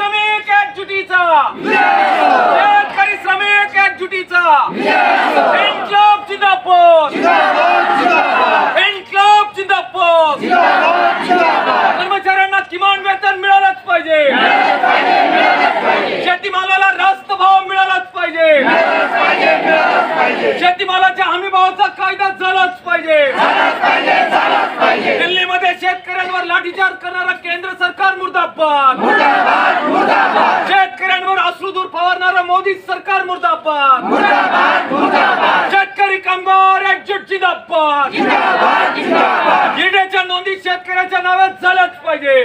श्रमिक एकजुटीचा शेतकरी श्रमिक एकजुटीचा इन्क्लाब जिंदाबाद इन्क्लाब जिंदाबाद कर्मचाऱ्यांना किमान वेतन मिळालंच पाहिजे शेतीमालाला रास्त भाव मिळालाच पाहिजे शेतीमालाच्या हमी भावाचा कायदा झालाच पाहिजे दिल्लीमध्ये शेतकऱ्यांवर लाठीचार्ज करणारा केंद्र सरकार मुर्दाबाद शेतकऱ्यांवर अश्रुधूर फवारणारा मोदी सरकार मुर्दाबाद शेतकरी कामगार एकजूट जिंदाबाद ईडीच्या नोंदी शेतकऱ्याच्या नावात झाल्याच पाहिजे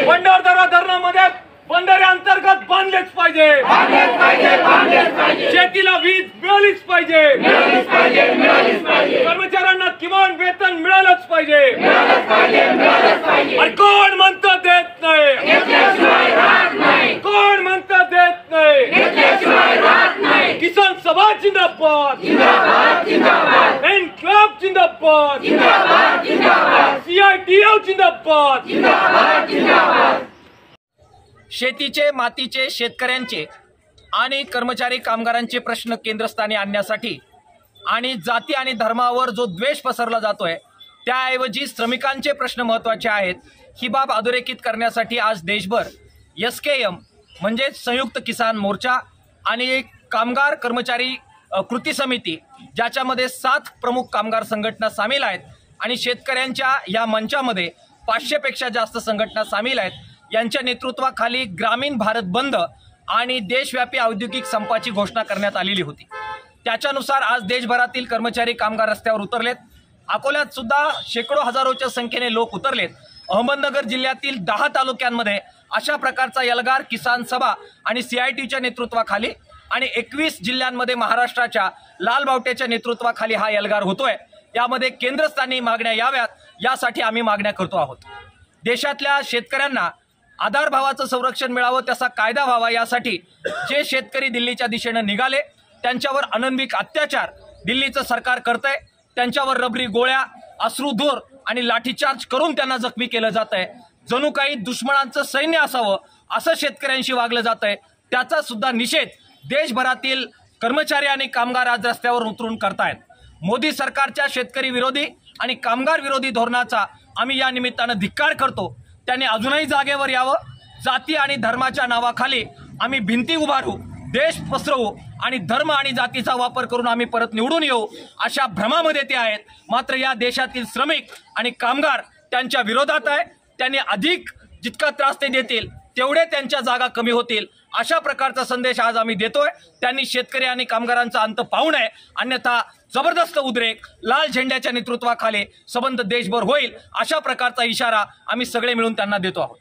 भंडारदरा धरणामध्ये बंधारे अंतर्गत बांधलेच पाहिजे शेतीला वीज मिळालीच पाहिजे कर्मचाऱ्यांना किमान वेतन मिळालंच पाहिजे कोण म्हणतं देत नाही कोण म्हणतं देत नाही किसान सभा जिंदाबाद इन्क्लाब जिंदाबाद CITO जिंदाबाद शेतीचे मातीचे शेतकऱ्यांचे आणि कर्मचारी कामगारांचे प्रश्न केंद्रस्थानी आणण्यासाठी आणि जाती आणि धर्मावर जो द्वेष पसरला जातोय त्याऐवजी श्रमिकांचे प्रश्न महत्त्वाचे आहेत ही बाब अधोरेखित करण्यासाठी आज देशभर SKM म्हणजे संयुक्त किसान मोर्चा आणि कामगार कर्मचारी कृती समिती ज्याच्यामध्ये 7 प्रमुख कामगार संघटना सामील आहेत आणि शेतकऱ्यांच्या या मंचामध्ये 500 पेक्षा जास्त संघटना सामील आहेत यांच्या नेतृत्वाखाली ग्रामीण भारत बंद आणि देशव्यापी औद्योगिक संपाची घोषणा करण्यात आलेली होती। त्याच्यानुसार आज देशभरातील कर्मचारी कामगार रस्त्यावर उतरलेत। अकोल्यात सुद्धा शेकडो हजारोच्या संख्येने लोक उतरलेत। अहमदनगर जिल्ह्यातील 10 तालुक्यांमध्ये अशा प्रकारचा एल्गार किसान सभा आणि CITच्या नेतृत्वाखाली आणि 21 जिल्ह्यांमध्ये महाराष्ट्राच्या लाल बावट्याच्या नेतृत्वाखाली हा एल्गार होतोय। यामध्ये केंद्रस्थानी मागण्या याव्यात यासाठी आम्ही मागण्या करतो आहोत। देशातल्या शेतकऱ्यांना आधार भावाचं संरक्षण मिळावं त्याचा कायदा व्हावा यासाठी जे शेतकरी दिल्लीच्या दिशेने निघाले त्यांच्यावर अनन्विक अत्याचार दिल्लीचं सरकार करतंय। त्यांच्यावर रबरी गोळ्या अश्रुधूर आणि लाठीचार्ज करून त्यांना जखमी केलं जातंय। जणू काही दुश्मनांचं सैन्य असावं असं शेतकऱ्यांशी वागलं जातंय। त्याचा सुद्धा निषेध देशभरातील कर्मचारी आणि कामगार आज रस्त्यावर उतरून करतायत। मोदी सरकारच्या शेतकरी विरोधी आणि कामगार विरोधी धोरणाचा आम्ही या निमित्तानं धिक्कार करतो। त्यांनी अजूनही जागेवर यावं। जाती आणि धर्माच्या नावाखाली आम्ही भिंती उभारू, देश पसरवू आणि धर्म आणि जातीचा वापर करून आम्ही परत निवडून येऊ अशा भ्रमामध्ये ते आहेत। मात्र या देशातील श्रमिक आणि कामगार त्यांच्या विरोधात आहे। त्यांनी अधिक जितका त्रास ते देतील तेवढे त्यांच्या जागा कमी होतील अशा प्रकारचा संदेश आज आम्ही देतोय। त्यांनी शेतकरी आणि कामगारांचा अंत पाहू नये अन्यथा जबरदस्त उद्रेक लाल झेंड्याच्या नेतृत्वाखाली संबंध देशभर होईल अशा प्रकारचा इशारा आम्ही सगळे मिळून त्यांना देतो आहोत।